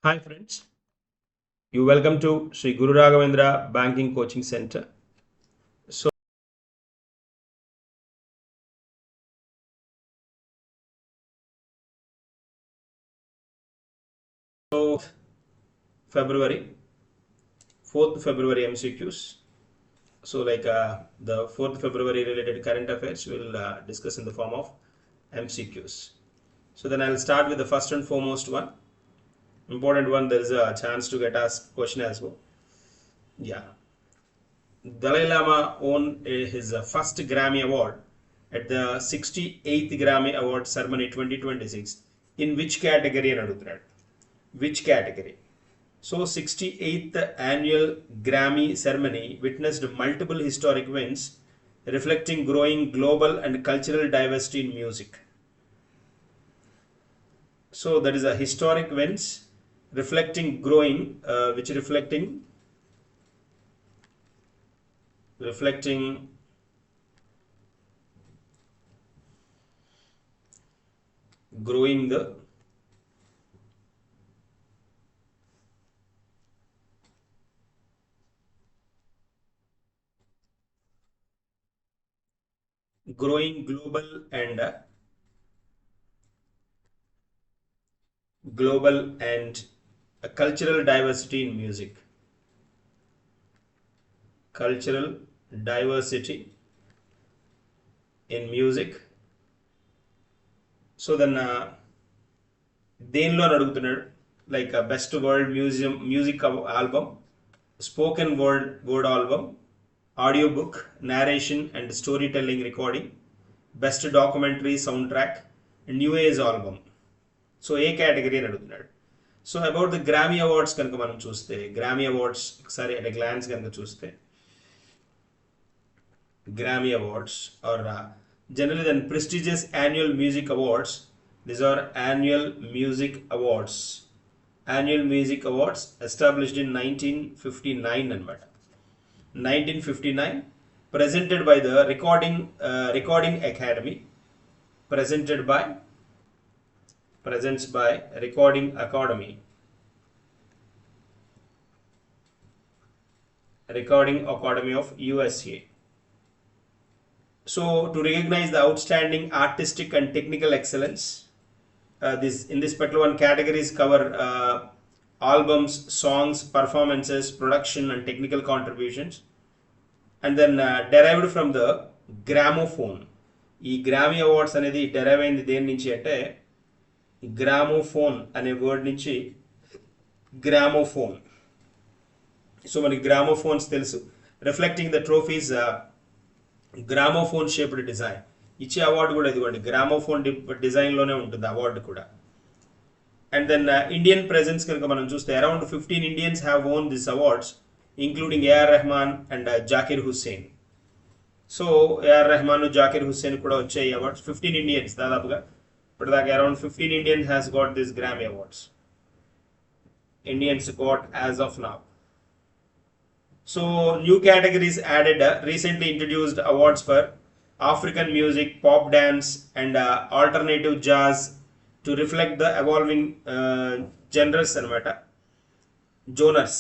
Hi friends, you welcome to Sri Guru Raghavendra Banking Coaching Center. So February, 4th February MCQs. So the 4th February related current affairs we'll discuss in the form of MCQs. So then I'll start with the first and foremost one. Important one, there is a chance to get asked question as well. Yeah. Dalai Lama won his first Grammy Award at the 68th Grammy Award ceremony 2026. In which category అని అడుగుతున్నాడు. Which category? So 68th annual Grammy ceremony witnessed multiple historic wins reflecting growing global and cultural diversity in music. So that is a historic wins reflecting growing reflecting growing the growing global and cultural diversity in music. Cultural diversity in music. So then దేనిలో అడుగుతున్నాడు, like best world music album, spoken word album, audiobook, narration and storytelling recording, best documentary soundtrack, new age album. So ఏ category అని అడుగుతున్నాడు. So about the Grammy awards కనుక మనం చూస్తే, Grammy awards ఒకసారి at glance కనుక చూస్తే, Grammy Awards or generally then prestigious annual music awards. These are annual music awards. Annual music awards established in 1959 anamata. 1959, presented by the Recording Academy. Presents by Recording Academy. Recording Academy of USA. So to recognize the outstanding artistic and technical excellence, this particular one categories cover albums, songs, performances, production and technical contributions, and then derived from the gramophone. ఈ గ్రామీ awards అనేది derive అయింది దేని నుంచి అంటే gramophone అనే word నుంచి gramophone. So మనకి గ్రామోఫోన్స్ తెలుసు. Reflecting the trophies gramophone shaped design. ఇచ్చే అవార్డు కూడా ఇదిగోండి గ్రామోఫోన్ డిజైన్లోనే ఉంటుంది అవార్డు కూడా. అండ్ దెన్ ఇండియన్ ప్రెజెన్స్ కనుక మనం చూస్తే around 15 Indians have won this awards including AR Rahman and Zakir Hussain. So AR Rahman, Zakir Hussain కూడా వచ్చాయి అవార్డ్స్. 15 ఇండియన్స్ దాదాపుగా ఇప్పటిదాకా around 15 Indians has got this Grammy awards. Indians got as of now. So new categories added, recently introduced awards for African music, pop dance and alternative jazz to reflect the evolving genres genres.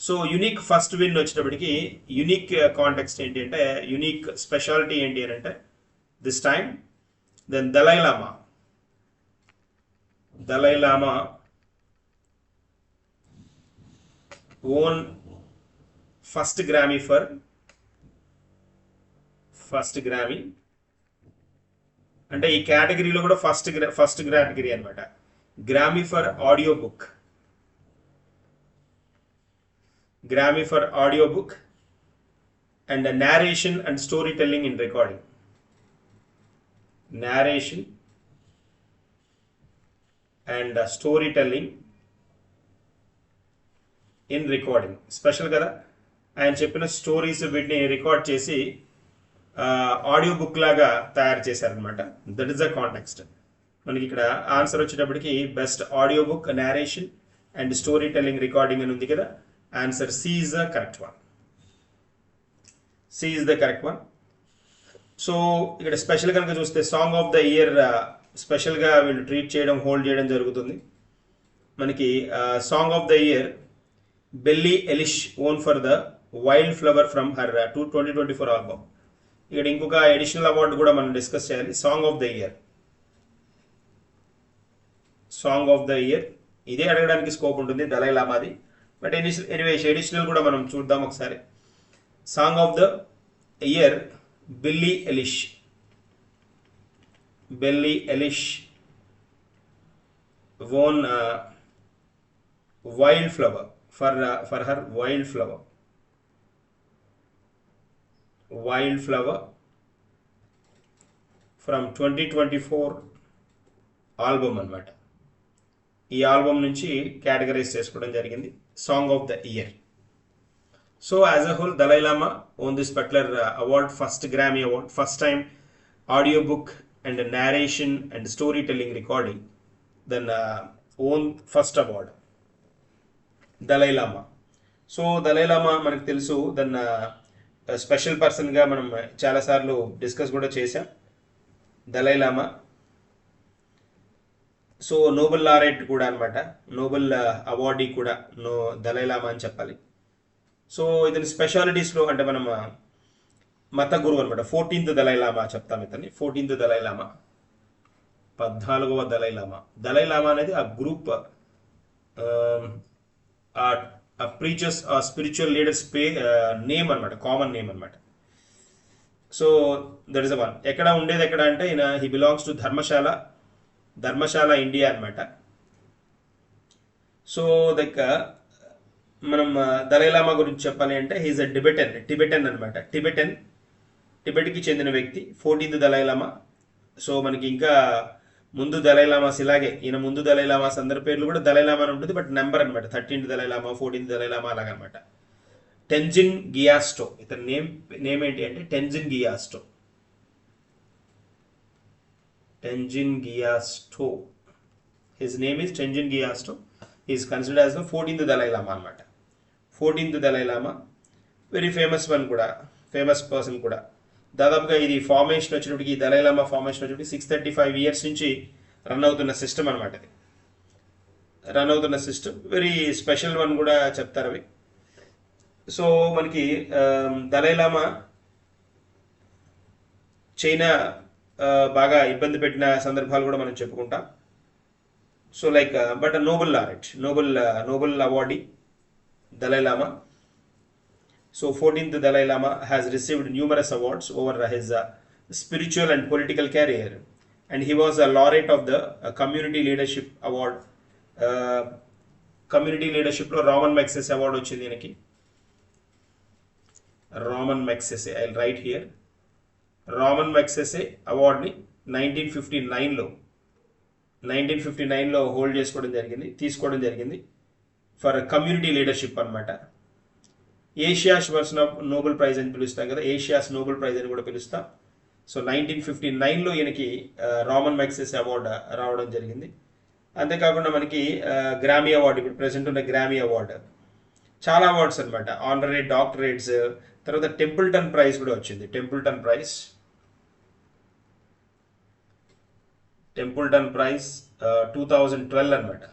So unique first win వచ్చేటప్పటికి unique context ఏంటి అంటే, unique specialty ఏంటి అంటే this time then Dalai Lama won first Grammy అంటే ఈ కేటగిరీలో కూడా first category అనమాట. Grammy for audio book and narration and storytelling in recording. Narration and storytelling in recording. Special కదా, ఆయన చెప్పిన స్టోరీస్ వీటిని రికార్డ్ చేసి ఆడియో బుక్ లాగా తయారు చేశారనమాట. That is the context. మనకి ఇక్కడ ఆన్సర్ వచ్చేటప్పటికి best audio book, narration and story telling recording అని ఉంది కదా. Answer C is the correct one. So ఇక్కడ స్పెషల్ కనుక చూస్తే సాంగ్ ఆఫ్ ద ఇయర్ స్పెషల్గా వీళ్ళు ట్రీట్ చేయడం, హోల్డ్ చేయడం జరుగుతుంది. మనకి song of the year Billie Eilish won for the wildflower from her 2024 album. ఇక్కడ ఇంకొక ఎడిషనల్ అవార్డు కూడా మనం డిస్కస్ చేయాలి. Song of the year, song of the year ఇదే అడగడానికి స్కోప్ ఉంటుంది దలై లామాది. బట్ ఎనీవేస్ ఎడిషనల్ కూడా మనం చూద్దాం ఒకసారి. Song of the year Billie Eilish, Billie Eilish won wildflower for her wildflower from 2024 album అన్నమాట. ఈ ఆల్బమ్ నుంచి కేటగరైజ్ చేసుకోవడం జరిగింది song of the year. So as a whole Dalai Lama own this particular award, first Grammy award, first time audio book and narration and storytelling recording, then own first award Dalai Lama. So దలై లామా మనకు తెలుసు, then special పర్సన్గా మనం చాలాసార్లు discuss కూడా చేసాం దలై Lama. So Nobel laureate కూడా అనమాట, నోబెల్ అవార్డీ కూడా దలై లామా అని చెప్పాలి. సో ఇతని స్పెషాలిటీస్లో అంటే మనం మత గురువు అనమాట, 14th దలై లామా చెప్తాం ఇతన్ని. 14th దలై లామా, 14వ దలై లామా. దలై లామా అనేది ఆ group preachers spiritual leaders name అనమాట, కామన్ నేమ్ అనమాట. So that is the one. ఎక్కడ ఉండేది ఎక్కడ అంటే ఈయన he belongs to Dharamshala India అనమాట. సో లైక్ మనం దలై లామా గురించి చెప్పాలి అంటే హీఈస్ అ టిబెటన్ అనమాట. టిబెట్కి చెందిన వ్యక్తి 14th దలై లామా. సో మనకి ఇంకా ముందు దలై లామాస్ ఇలాగే, ఈయన ముందు దలై లామాస్ అందరి పేర్లు కూడా దలై లామా అని ఉంటుంది, బట్ నెంబర్ అనమాట 13th దలై లామా, 14th దలై లామా అలాగనమాట. టెంజిన్ గియాస్టో ఇతని నేమ్ ఏంటి అంటే Tenzin గియాస్టో. His name is Tenzin గియాస్టో. Is considered as the 14th దలై లామా అనమాట. 14th దలై లామా వెరీ ఫేమస్ వన్ కూడా, ఫేమస్ పర్సన్ కూడా. దాదాపుగా ఇది ఫార్మేషన్ వచ్చినప్పటికి, దలై లామా ఫార్మేషన్ వచ్చినప్పటికి 635 years నుంచి రన్ అవుతున్న సిస్టమ్ అనమాట. ఇది రన్ అవుతున్న సిస్టమ్, వెరీ స్పెషల్ వన్ కూడా చెప్తారు అవి. సో మనకి దలై లామా చైనా బాగా ఇబ్బంది పెట్టిన సందర్భాలు కూడా మనం చెప్పుకుంటాం. So like but Nobel laureate, Nobel awardee Dalai Lama. So 14th Dalai Lama has received numerous awards over his spiritual and political career, and he was a laureate of the Community Leadership Award. Community Leadership lo Raman Magsaysay award వచ్చింది ఈయనకి. Raman Magsaysay, I'll write here. Raman Magsaysay award ని 1959 లో hold తీసుకోవడం జరిగింది for community leadership అన్నమాట. Asia's version of Nobel prize అని పిలుస్తాం కదా, ఏషియాస్ నోబెల్ ప్రైజ్ అని కూడా పిలుస్తాం. సో 1959లో ఈయనకి రామన్ మ్యాగ్సెసే అవార్డు రావడం జరిగింది. అంతేకాకుండా మనకి గ్రామీ అవార్డు, ఇప్పుడు ప్రెసెంట్ ఉన్న గ్రామీ అవార్డు, చాలా అవార్డ్స్ అనమాట, ఆనరీ డాక్టరేట్స్. తర్వాత టెంపుల్టన్ ప్రైజ్ కూడా వచ్చింది, టెంపుల్టన్ ప్రైజ్ 2012 అనమాట.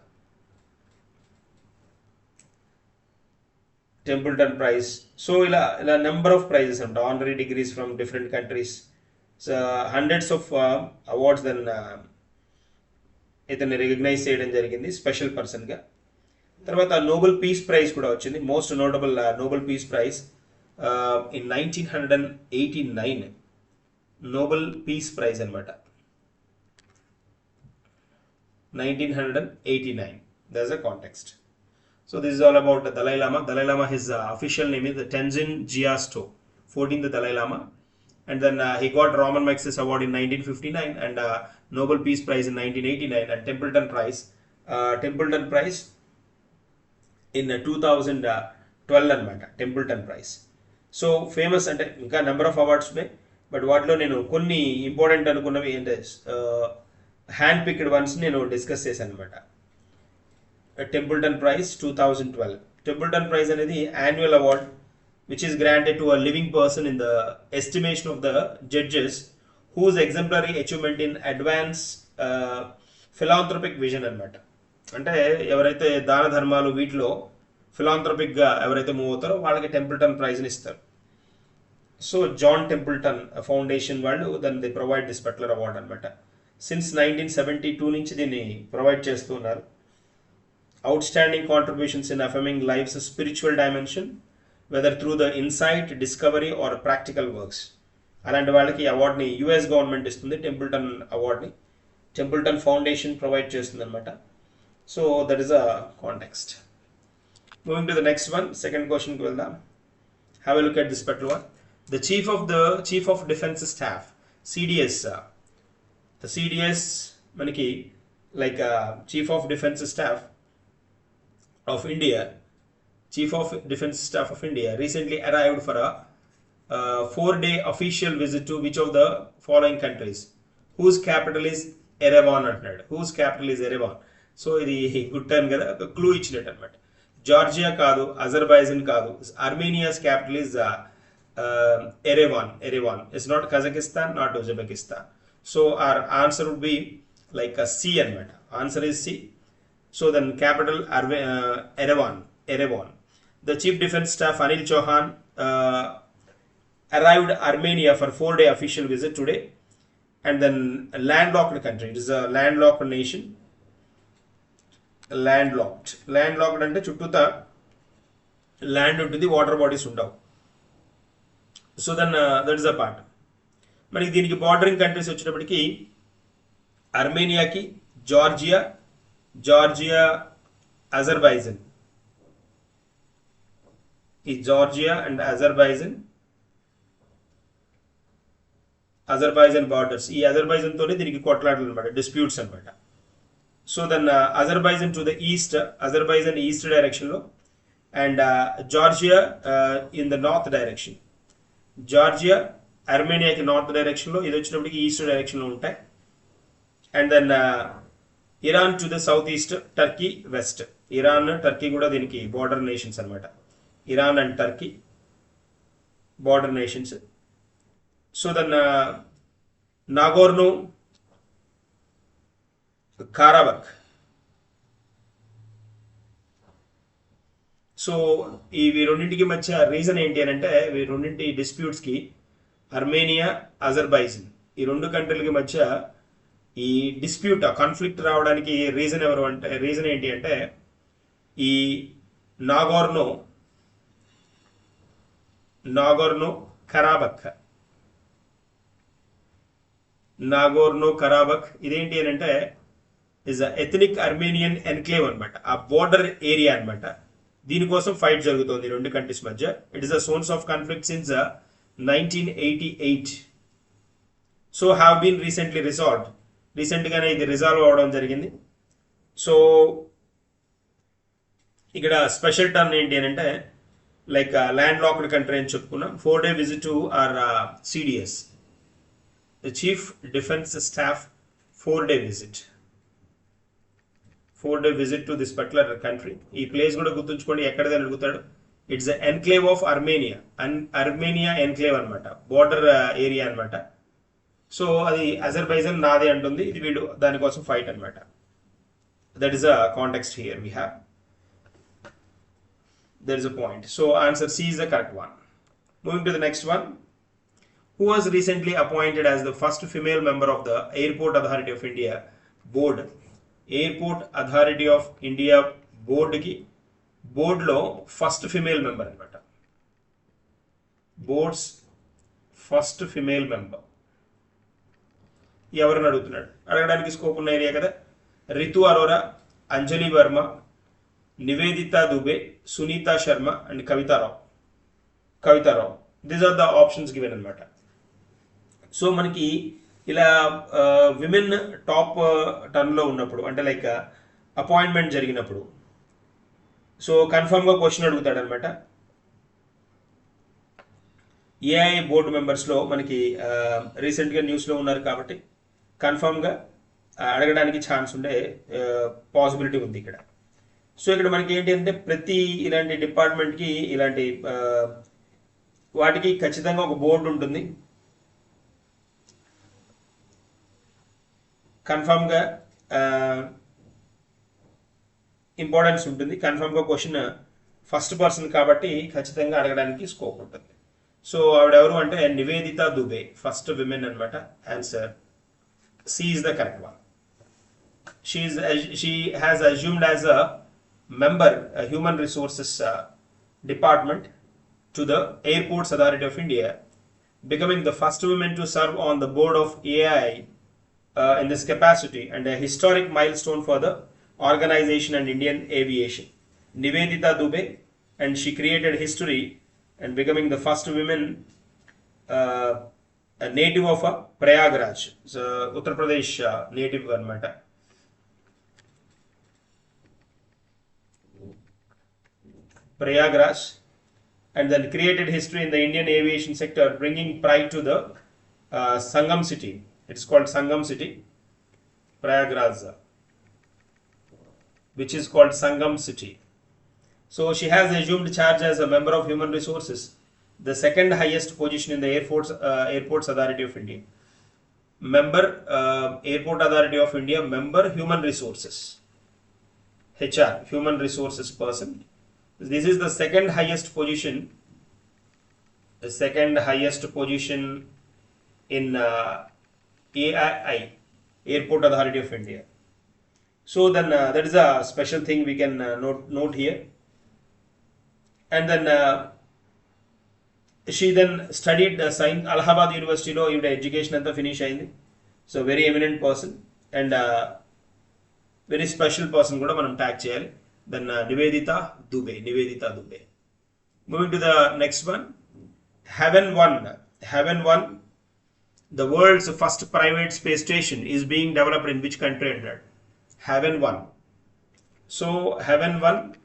Templeton prize. సో ఇలా నెంబర్ ఆఫ్ ప్రైజెస్ అంట, honorary degrees from different countries, hundreds of awards then ఇతన్ని రికగ్నైజ్ చేయడం జరిగింది స్పెషల్ పర్సన్గా. తర్వాత నోబెల్ పీస్ ప్రైజ్ కూడా వచ్చింది, most notable Nobel peace prize in 1989, Nobel peace prize అనమాట, 1989. There's a context. So this is all about the Dalai Lama. Dalai Lama, his official name is Tenzin Gyatso, 14th Dalai Lama. And then he got Raman Magsaysay Award in 1959 and Nobel Peace Prize in 1989 and Templeton Prize in 2012 అనమాట, Templeton prize. So famous అంటే ఇంకా number of awards ఉన్నాయి, but వాటిలో నేను కొన్ని important అనుకున్నవి ఏంటంటే hand picked ones నేను డిస్కస్ చేశాను అనమాట. Templeton prize 2012. టెంపుల్టన్ ప్రైజ్ అనేది annual award which is granted to a living person in the estimation of the judges whose exemplary achievement in advanced philanthropic vision అనమాట. అంటే ఎవరైతే దాన ధర్మాలు వీటిలో ఫిలాంథ్రపిక్గా ఎవరైతే మూవ్ అవుతారో వాళ్ళకి టెంపుల్టన్ ప్రైజ్ని ఇస్తారు. సో జాన్ టెంపుల్టన్ ఫౌండేషన్ వాళ్ళు దాన్ని ప్రొవైడ్ దిస్ పర్టికులర్ అవార్డ్ అనమాట. సిన్స్ 1972 నుంచి దీన్ని ప్రొవైడ్ చేస్తున్నారు. Outstanding contributions in affirming life's spiritual dimension whether through the insight, discovery or practical works. అలాంటి వాళ్ళకి ఈ అవార్డ్ని యుఎస్ గవర్నమెంట్ ఇస్తుంది. టెంపుల్టన్ అవార్డ్ని టెంపుల్టన్ ఫౌండేషన్ ప్రొవైడ్ చేస్తుంది అనమాట. So that is a context. Moving to the next one, second క్వశ్చన్కి వెళ్దాం. Have a look at this particular one. The Chief of Defense Staff, CDS. The CDS manaki like Chief of Defense Staff of India. Chief of Defense Staff of India recently arrived for a 4-day official visit to which of the following countries? Whose capital is Yerevan antunnadu. Whose capital is Yerevan? So idi good time kada oka clue ichchinattu anamata. Georgia kaadu, Azerbaijan kaadu. Armenia's capital is Yerevan. It's not Kazakhstan, not Uzbekistan. So our answer would be like a C anamata. Answer is C. So then capital Yerevan. The Chief Defense Staff Anil Chauhan arrived Armenia for 4-day official visit today. And then a landlocked country. It is a landlocked nation. Landlocked అంటే చుట్టూతా land ఉంటుంది, water bodies ఉండవు. So then that is a part. మనకి దీనికి bordering countries వచ్చేటప్పటికి అర్మేనియాకి Georgia అజర్బైజన్. ఈ Georgia and అజర్బైజన్ borders. ఈ అజర్బైజన్ తోనే దీనికి కొట్లాటలు అనమాట, డిస్ప్యూట్స్ అనమాట. So then Azerbaijan to the east, Azerbaijan east డైరెక్షన్లో, and Georgia in the north direction. Georgia అర్మేనియాకి నార్త్ డైరెక్షన్లో, ఇది వచ్చినప్పటికి ఈస్ట్ డైరెక్షన్లో ఉంటాయి. And then Iran to the south east, Turkey west. Iran Turkey కూడా దీనికి బార్డర్ నేషన్స్ అనమాట. Iran and Turkey border nations. So then Nagorno Karabakh. సో ఇవి రెండింటికి మధ్య రీజన్ ఏంటి అని అంటే, ఇవి రెండింటి డిస్ప్యూట్స్కి అర్మేనియా, అజర్బైజన్ ఈ రెండు కంట్రీలకి మధ్య ఈ డిస్ప్యూట్, కాన్ఫ్లిక్ట్ రావడానికి రీజన్ ఏంటి అంటే ఈ నాగోర్నో కరాబక్ ఇదేంటి అని అంటే ఇస్ ఎథనిక్ అర్మేనియన్ ఎన్క్లేవ్ అనమాట. ఆ బోర్డర్ ఏరియా అనమాట. దీనికోసం ఫైట్ జరుగుతుంది రెండు కంట్రీస్ మధ్య. It is the source of conflict since 1988. So have been recently resolved. రీసెంట్గానే ఇది రిజాల్వ్ అవ్వడం జరిగింది. సో ఇక్కడ స్పెషల్ టర్న్ ఏంటి అని అంటే లైక్ ల్యాండ్ లాక్డ్ కంట్రీ అని చెప్పుకున్నాం. 4-day visit to our CDS, the chief defence staff 4-day visit. 4-day visit to this particular country. ఈ ప్లేస్ కూడా గుర్తుంచుకోండి, ఎక్కడదని అడుగుతాడు. It's enclave of Armenia. Armenia enclave అనమాట, బోర్డర్ ఏరియా అనమాట. సో అది అజర్బైజన్ నాదే అంటుంది, ఇది వీళ్ళు దానికోసం ఫైట్ అనమాట. That is a context here we have. That is a point. So answer C is the correct one. Moving to the next one. Who was recently appointed as the first female member of the Airport Authority of India board? Airport authority of India బోర్డులో first female member అనమాట. Boards first female member ఎవరిని అడుగుతున్నాడు? అడగడానికి scope ఉన్న area కదా. Ritu Arora, Anjali Varma, Nivedita Dubey, Sunita Sharma and Kavita Rao. These are the options given అనమాట. సో మనకి ఇలా విమెన్ టాప్ టర్న్లో ఉన్నప్పుడు, అంటే లైక్ అపాయింట్మెంట్ జరిగినప్పుడు, సో కన్ఫర్మ్గా క్వశ్చన్ అడుగుతాడు అనమాట. ఏఐ బోర్డు మెంబర్స్లో మనకి రీసెంట్గా న్యూస్లో ఉన్నారు కాబట్టి కన్ఫర్మ్గా అడగడానికి ఛాన్స్ ఉండే పాసిబిలిటీ ఉంది ఇక్కడ. సో ఇక్కడ మనకి ఏంటి అంటే ప్రతి ఇలాంటి డిపార్ట్మెంట్కి ఇలాంటి వాటికి ఖచ్చితంగా ఒక బోర్డు ఉంటుంది. కన్ఫర్మ్గా ఇంపార్టెన్స్ ఉంటుంది. కన్ఫర్మ్గా క్వశ్చన్ ఫస్ట్ పర్సన్ కాబట్టి ఖచ్చితంగా అడగడానికి స్కోప్ ఉంటుంది. సో ఆవిడ ఎవరు అంటే నివేదిత దుబే, ఫస్ట్ విమెన్ అనమాట. Answer C is the correct one. She has assumed as a member human resources department to the Airports Authority of India, becoming the first woman to serve on the board of AI in this capacity, and a historic milestone for the organization and Indian aviation. Nivedita Dubey, and she created history and becoming the first woman a native of Prayagraj, so Uttar Pradesh native anamata. Prayagraj, and then created history in the Indian aviation sector, bringing pride to the Sangam city. It's called Sangam city, Prayagraj, which is called Sangam city. So she has assumed charge as a member of human resources, the second highest position in the Airports Authority of India. Member Airport Authority of India, member human resources, HR, human resources person. This is the second highest position in AII, Airport Authority of India. So then that is a special thing we can note here. And then she then studied science, Allahabad University lo even education anta finish ayindi. So very eminent person and very special person kuda manam tag cheyali. Then Nivedita Dubey. Moving to the next one, Heaven 1, the world's first private space station, is being developed in which country? Heaven 1. So Heaven 1,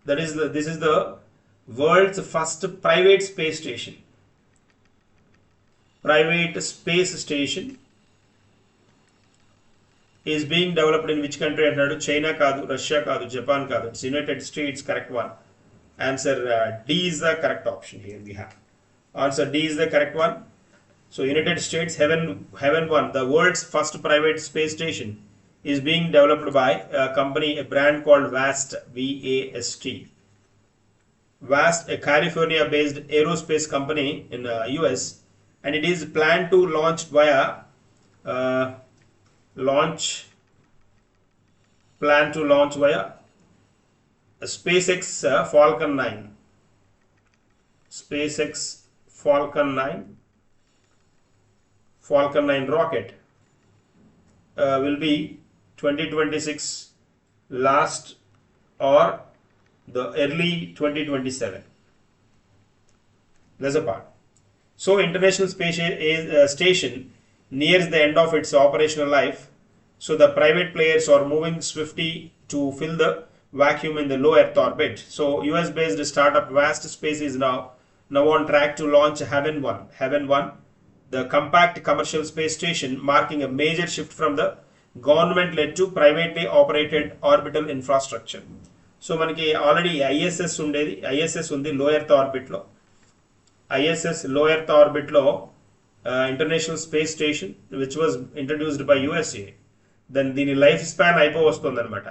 this is the world's first private space station. Private space station is being developed in which country? China kaadu, Russia kaadu, Japan kaadu. It's United States, correct one. Answer D is the correct option here we have. Answer D is the correct one. So United States, Heaven 1, the world's first private space station, is being developed by a company, a brand called VAST, VAST. VAST, a California-based aerospace company in US, and it is planned to launch via SpaceX Falcon 9. SpaceX Falcon 9 rocket will be 2026 last or the early 2027. That's a part. So International Space Station nears the end of its operational life. So the private players are moving swiftly to fill the vacuum in the low Earth orbit. So US-based startup Vast Space is now on track to launch Heaven 1, the compact commercial space station, marking a major shift from the government-led to privately operated orbital infrastructure. So manaki already ISS undi low Earth orbit lo. ISS low Earth orbit lo International Space Station, which was introduced by USA. Then దీని life span అయిపోవస్తుంది అనమాట.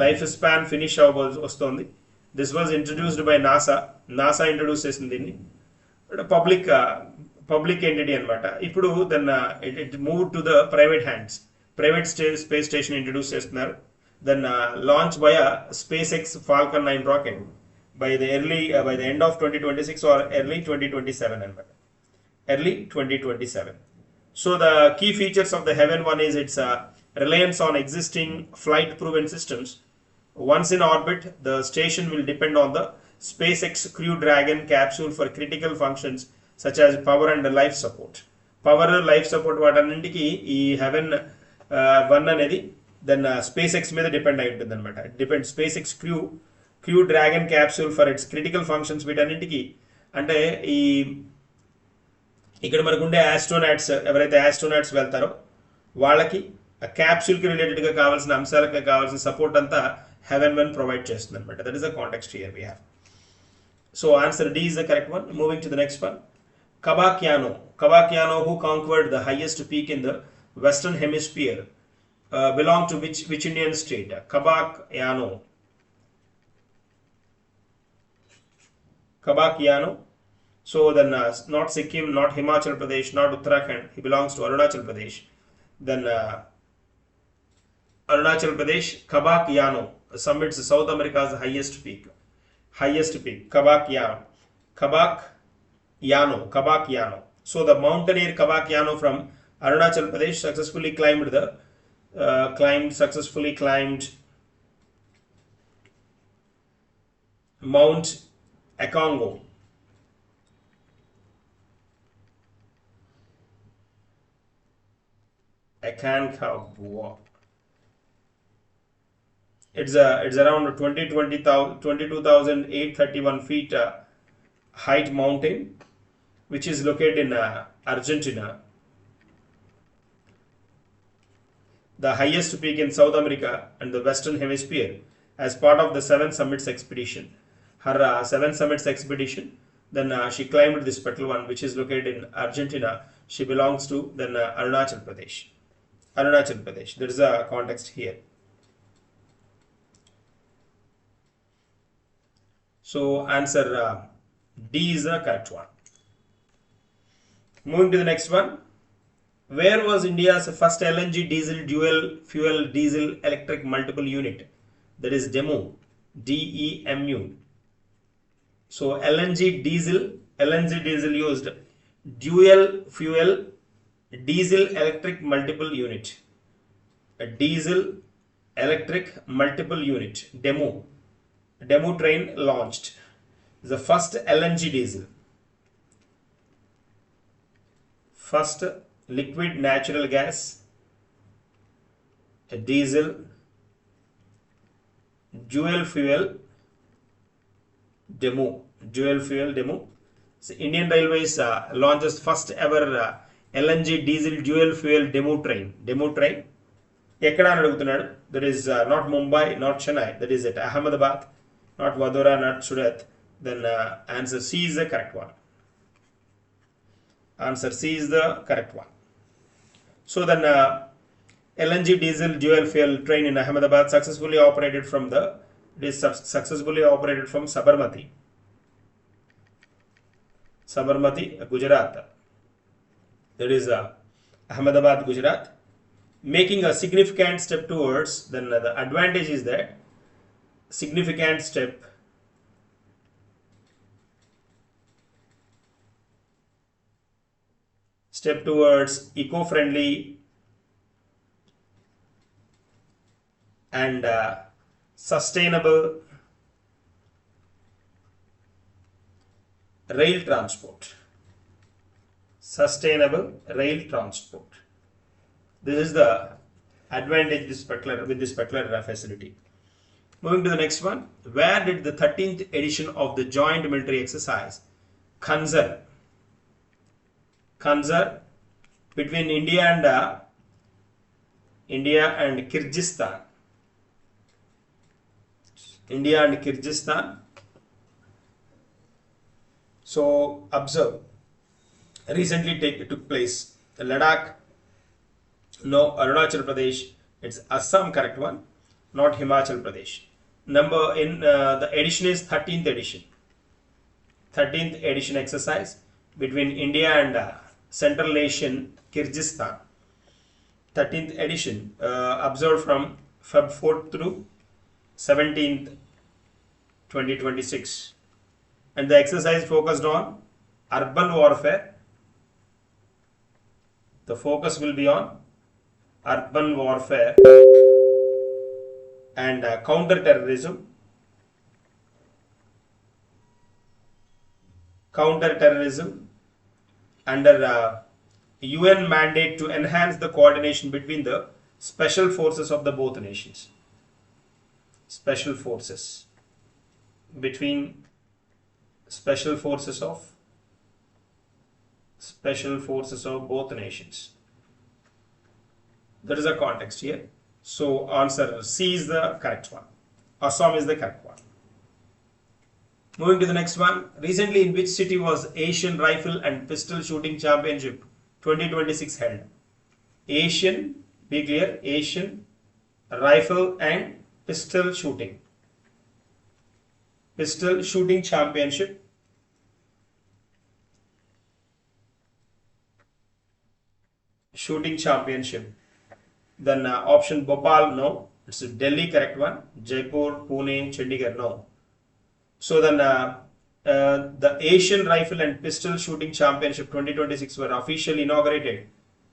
Life span finish వస్తుంది. This was introduced by NASA introduce చేసింది దీన్ని. Public entity అనమాట. ఇప్పుడు then it move to the private hands. Private space station introduce చేస్తున్నారు. Then launch by SpaceX Falcon 9 rocket by the end of 2026 or early 2027 అనమాట. Early 2027. So the key features of the Heaven 1 is its reliance on existing flight proven systems. Once in orbit, the station will depend on the SpaceX Crew Dragon capsule for critical functions such as power and life support. Power, life support వాటన్నింటికి ఈ Heaven 1 అనేది then SpaceX మీద depend అయి ఉంటుంది అనమాట. Depend SpaceX Crew Dragon capsule for its critical functions వీటన్నింటికి అంటే ఈ ఇక్కడ మనకు ఉండే ఆస్ట్రోనాట్స్ ఎవరైతే ఆస్ట్రోనాట్స్ వెళ్తారో వాళ్ళకి ఆ క్యాప్సూల్కి రిలేటెడ్గా కావాల్సిన అంశాలకు కావాల్సిన సపోర్ట్ అంతా Heaven 1 ప్రొవైడ్ చేస్తుంది అనమాట. That is the context here we have. So answer D is the correct one. Moving to the next one. Kabak Yano, who conquered the highest peak in the Western Hemisphere, belong to which Indian state? Kabak, Yano. Kabak, Yano. So then not Sikkim, not Himachal Pradesh, not Uttarakhand. He belongs to Arunachal Pradesh. Then Arunachal Pradesh, Kabak, Yano summits South America's highest peak. Highest peak, Kabak, Yano. Kabak, Yano. Kabak, Yano. So the mountaineer Kabak Yano from Arunachal Pradesh successfully climbed Mount Akongo. Aconcagua. It's around 22,831 feet height mountain, which is located in Argentina. The highest peak in South America and the Western Hemisphere, as part of the Seven Summits expedition. Her Seven Summits expedition, then she climbed this particular one, which is located in Argentina. She belongs to then Arunachal Pradesh. Arunachal Pradesh. There is a context here. So answer D is the correct one. Moving to the next one. Where was India's first LNG-diesel dual fuel diesel electric multiple unit? That is DEMU. DEMU. So LNG-diesel used dual fuel diesel electric multiple unit. A diesel electric multiple unit. DEMU. DEMU train launched. The first LNG diesel. First liquid natural gas, a diesel, dual fuel, DEMU. Dual fuel DEMU. So Indian Railways launches first ever LNG diesel dual fuel DEMU train. DEMU train. That is not Mumbai, not Chennai. That is at Ahmedabad, not Vadodara, not Surat. Then answer C is the correct one. Answer C is the correct one. So then LNG diesel dual fuel train in Ahmedabad successfully operated from Sabarmati. Sabarmati, Gujarat. That is Ahmedabad, Gujarat. Making a significant step towards, then the advantage is that significant step towards eco-friendly and sustainable rail transport. Sustainable rail transport. This is the advantage with this particular facility. Moving to the next one. Where did the 13th edition of the joint military exercise Khanjar between India and Kyrgyzstan. India and Kyrgyzstan. So observe. Recently took place. Ladakh. No, Arunachal Pradesh. It's Assam, correct one. Not Himachal Pradesh. Number in the edition is 13th edition. 13th edition exercise between India and Central Asian Kyrgyzstan. 13th edition observed from Feb 4th through 17th 2026, and the exercise focused on urban warfare. The focus will be on urban warfare and counter-terrorism. Under UN mandate to enhance the coordination between the special forces of the both nations. Special forces between special forces of both nations. There is a context here. So answer C is the correct one. Assam is the correct one. Moving to the next one. Recently, in which city was Asian Rifle and Pistol Shooting Championship 2026 held? Asian Be clear, Asian Rifle and Pistol Shooting. Pistol Shooting Championship. Shooting Championship. Then option Bhopal, no. It's Delhi, correct one. Jaipur, Pune, Chandigarh, no. So then the Asian Rifle and Pistol Shooting Championship 2026 were officially inaugurated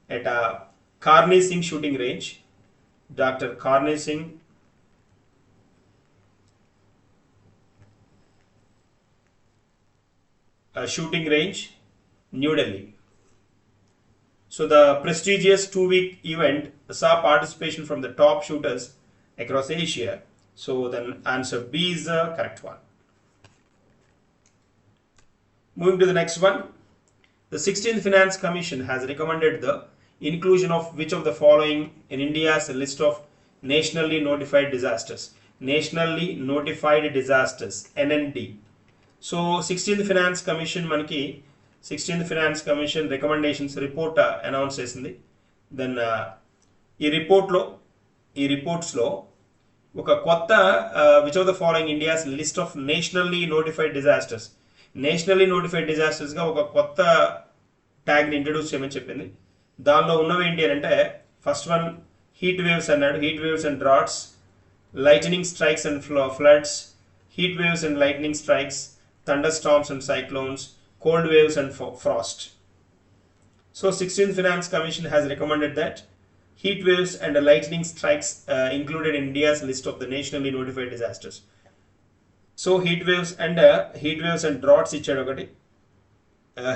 at Karni Singh Shooting Range. Dr. Karni Singh Shooting Range, New Delhi. So the prestigious 2-week event saw participation from the top shooters across Asia. So then answer B is the correct one. Moving to the next one. The 16th Finance Commission has recommended the inclusion of which of the following in India's list of nationally notified disasters. Nationally notified disasters, NND. So 16th Finance Commission manaki 16th Finance Commission recommendations report announce చేసింది. Then ఈ reports లో ఒక కొత్త which of the following India's list of nationally notified disasters. Nationally notified disasters గా ఒక కొత్త tag ని introduce చేయమని చెప్పింది. దానిలో ఉన్నవి ఏంటి అంటే ఫస్ట్ వన్ హీట్ వేవ్స్ అన్నాడు. Heat waves and droughts, lightning strikes and floods, heat waves and lightning strikes, thunderstorms and cyclones, cold waves and frost. So 16th Finance Commission has recommended that heat waves and lightning strikes included in India's list of the nationally notified disasters. So heat waves and droughts ichadu okati.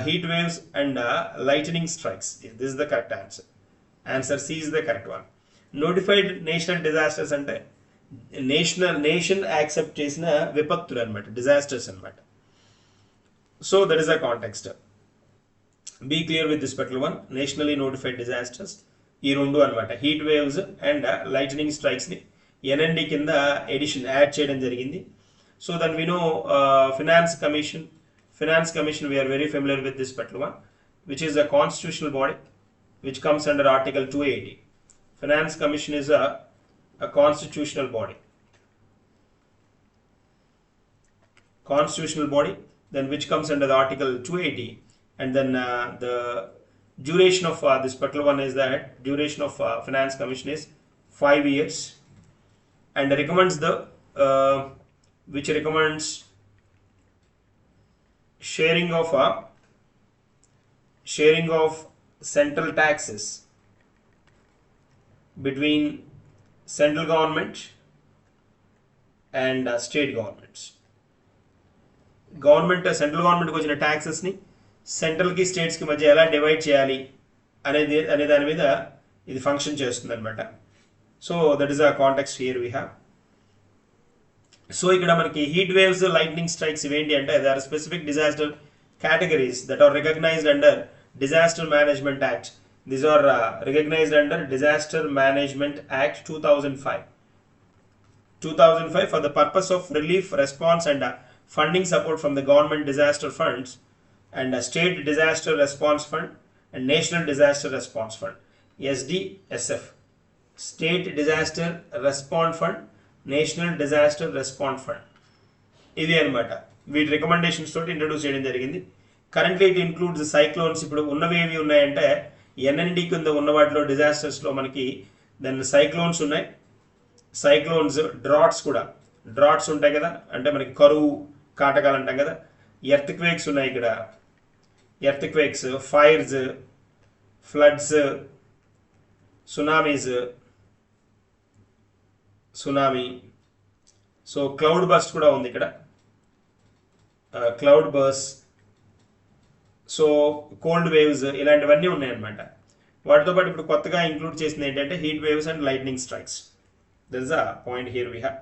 Heat waves and lightning strikes. This is the correct answer. Answer C is the correct one. Notified national disasters ante nation accept చేసిన విపత్తులు అన్నమాట, disasters అన్నమాట. So that is the context. Be clear with this particular one. Nationally notified disasters ఈ రెండు అన్నమాట. Heat waves and lightening strikes ని NND కింద edition add చేయడం జరిగింది. So then we know Finance Commission we are very familiar with this particular one, which is a constitutional body which comes under Article 280. Finance Commission is a constitutional body. Constitutional body, then which comes under the Article 280, and then the duration of this particular one is that duration of Finance Commission is 5 years, and recommends the which recommends sharing of central taxes between central government and state governments. Central government వచ్చిన taxes ని central కి states కి మధ్య ఎలా divide చేయాలి అనే దాని మీద ఇది ఫంక్షన్ చేస్తుంది అన్నమాట. So that is a context here we have. So ఇక్కడ మనకి హీట్ వేవ్స్, లైట్నింగ్ స్ట్రైక్స్ ఇవేంటి అంటే they are specific disaster categories that are recognized under Disaster Management Act. These are recognized under Disaster Management Act 2005 for the purpose of relief, response and funding support from the government disaster funds and state disaster response fund and national disaster response fund, SDSF. State disaster response fund, national disaster response fund. ఇది అన్నమాట. వీటి recommendations తోటి introduce చేయడం జరిగింది. Currently it includes cyclones. ఇప్పుడు ఉన్నవి ఏవి ఉన్నాయంటే NND కింద ఉన్న వాటిలో డిజాస్టర్స్లో మనకి దెన్ సైక్లోన్స్ ఉన్నాయి. సైక్లోన్స్, డ్రాట్స్ కూడా, డ్రాట్స్ ఉంటాయి కదా, అంటే మనకి కరువు కాటకాలు అంటాం కదా. ఎర్త్ క్వేక్స్ ఉన్నాయి ఇక్కడ, earthquakes, fires, floods, tsunami. So cloud burst కూడా ఉంది ఇక్కడ, cloud burst. So cold waves, ఇలాంటివన్నీ ఉన్నాయన్నమాట. వాటితో పాటు ఇప్పుడు కొత్తగా ఇంక్లూడ్ చేసింది ఏంటంటే heat waves and lightning strikes. That is a point here we have.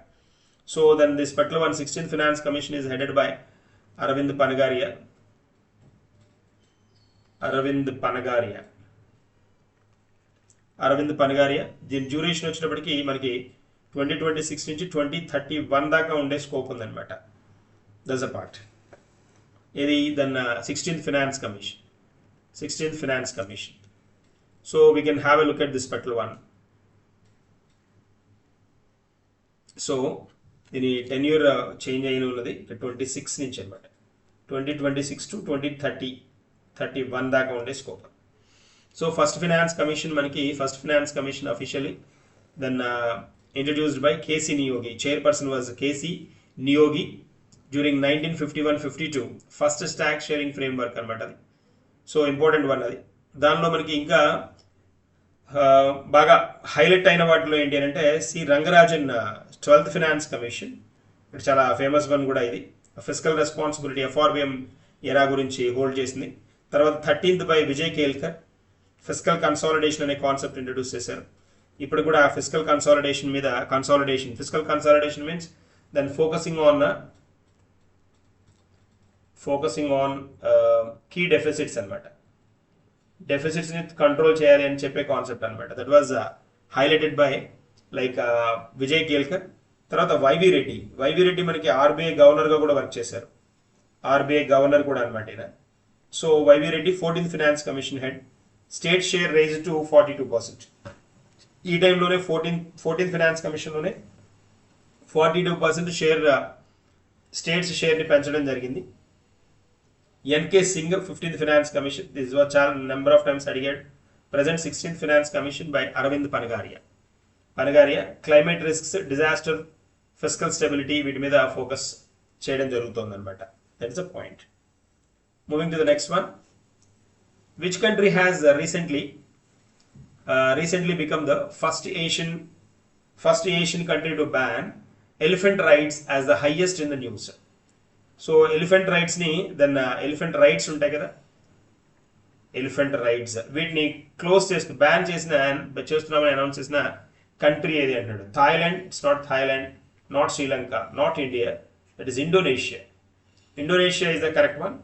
So then this particular one 16th Finance Commission is headed by Arvind Panagaria. దీని duration వచ్చినప్పటికీ మనకి 2026 నుంచి 2031 దాకా ఉండే స్కోప్ ఉందన్నమాట. That's a part. ఇది then 16th Finance Commission. So we can have a look at this particular one. So దీని tenure change అయిన ఉన్నది 26 నుంచి అనమాట. 2026 to 2031 దాకా ఉండే scope. So first finance commission officially then introduced by K.C. Niyogi. Chairperson was K.C. Niyogi during 1951-52 first stock sharing framework అనమాట అది. So important one అది. దానిలో మనకి ఇంకా బాగా హైలైట్ అయిన వాటిలో ఏంటి అంటే C Rangarajan 12th finance commission, ఇది చాలా ఫేమస్ వన్ కూడా. ఇది ఫిజికల్ రెస్పాన్సిబిలిటీ FRBM ఎరా గురించి హోల్డ్ చేసింది. తర్వాత 13th by Vijay Kelkar physical consolidation అనే కాన్సెప్ట్ ఇంట్రడ్యూస్ చేశారు. ఇప్పుడు కూడా ఫిజికల్ కన్సాలిడేషన్ మీద physical consolidation means then focusing on key deficits అనమాట. డెఫిసిట్స్ ని కంట్రోల్ చేయాలి అని చెప్పే కాన్సెప్ట్ అనమాట. That was highlighted by like Vijay Kelkar. తర్వాత వైవి రెడ్డి మనకి RBI గవర్నర్ గా కూడా వర్క్ చేశారు. RBI గవర్నర్ కూడా అనమాట ఈయన. So YV Reddy 14th finance commission head. State share rise to 42%. ఈ టైంలోనే 14th ఫినాన్స్ కమిషన్లోనే 42% షేర్ స్టేట్స్ షేర్ని పెంచడం జరిగింది. NK Singh 15th finance commission, this was చాలా నెంబర్ ఆఫ్ టైమ్స్ అడిగాడు. Present 16th finance commission by Arvind Panagariya climate risks, disaster, physical stability వీటి మీద focus చేయడం జరుగుతుంది అనమాట. That is the point. Moving to the next one. Which country has recently become the first Asian country to ban elephant rides as the highest in the news. So elephant rides ni then elephant rides ఉంటాయి కదా, elephant rides వీటిని close చేసి ban చేస్తున్నామని announce చేసిన country ఏది అంటాడు. Thailand. It's not Thailand, not Sri Lanka, not India. That is Indonesia. Indonesia is the correct one.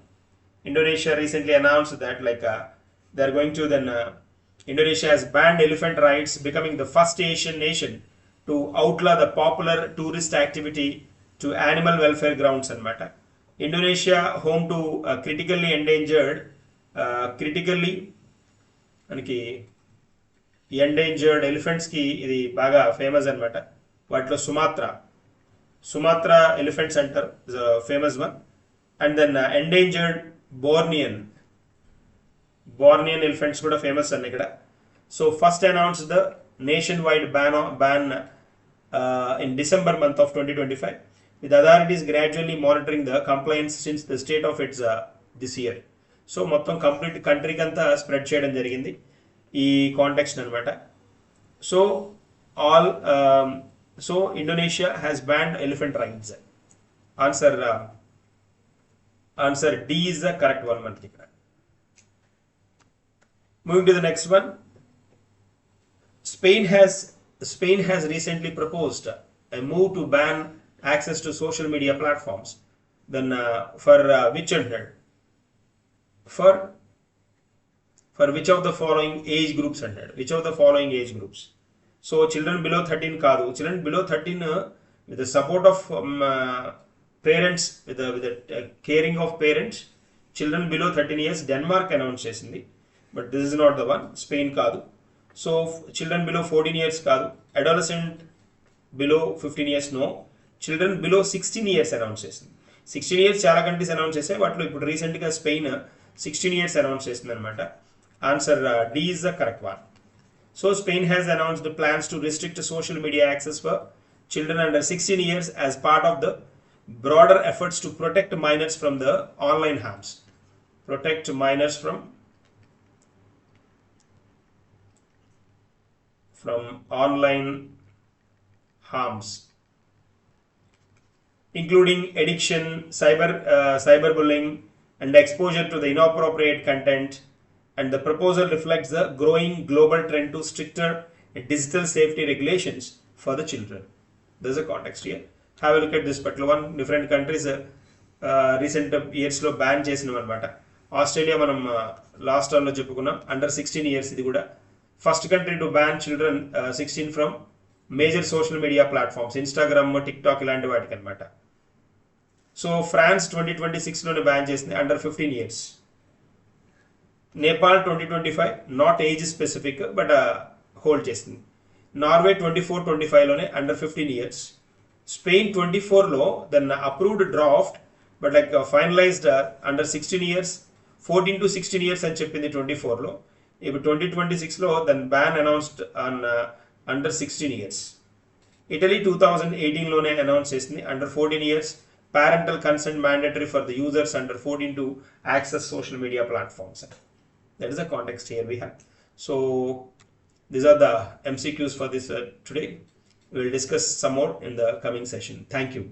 Indonesia recently announced that they are going to Indonesia has banned elephant rides, becoming the first Asian nation to outlaw the popular tourist activity to animal welfare grounds anamata. Indonesia home to critically endangered elephants ki ఇది బాగా famous అనమాట. వాటిలో సుమాత్రా elephant centre is a famous one, and then endangered Bornean elephants కూడా famous అన్న ఇక్కడ. So first announce the nation wide ban in December month of 2025, with authorities gradually monitoring the compliance since the state of its this year. So మొత్తం complete కంట్రీకి అంతా spread చేయడం జరిగింది ఈ context అనమాట. So Indonesia has banned elephant rides. Answer D is the correct one మనకి ఇక్కడ. Moving to the next one. Spain has recently proposed a move to ban access to social media platforms. Then for which which of the following age groups So children below 13 కాదు. Children below 13 with the support of parents, with the caring of parents, children below 13 years Denmark announce చేసింది. But this is not the one. Spain కాదు. So children below 14 years కాదు. Adolescent below 15 years no. Children below 16 years announce చేసింది. 16 years చాలా countries announce చేసాయి. వాటిలో ఇప్పుడు రీసెంట్గా Spain 16 years announce చేసింది అనమాట. Answer D is the correct one. So Spain has announced plans to restrict social media access for children under 16 years as part of the broader efforts to protect minors from the online harms. Protect minors from online harms, including addiction, cyberbullying, and exposure to the inappropriate content. And the proposal reflects the growing global trend to stricter digital safety regulations for the children. There's a context here. Have a look at this particular one. Different countries recent years lo ban చేసినవి అనమాట. Australia మనం last term లో చెప్పుకున్నాం. Under 16 years ఇది కూడా first country to ban children 16 from major social media platforms, Instagram, TikTok ఇలాంటి వాటికి అనమాట. సో ఫ్రాన్స్ 2026లోనే బ్యాన్ చేసింది under 15 years. Nepal 2025 not age specific but hold చేసింది. నార్వే 24-25లోనే under 15 years. Spain 24 law, then approved draft, but like finalized under 16 years, 14 to 16 years and చెప్పింది 24 లో. ఇప్పుడు 2026 లో then ban announced on under 16 years. Italy 2018 లోనే announce చేసింది under 14 years parental consent mandatory for the users under 14 to access social media platforms. That is the context here we have. So these are the MCQs for this today. We will discuss some more in the coming session. Thank you.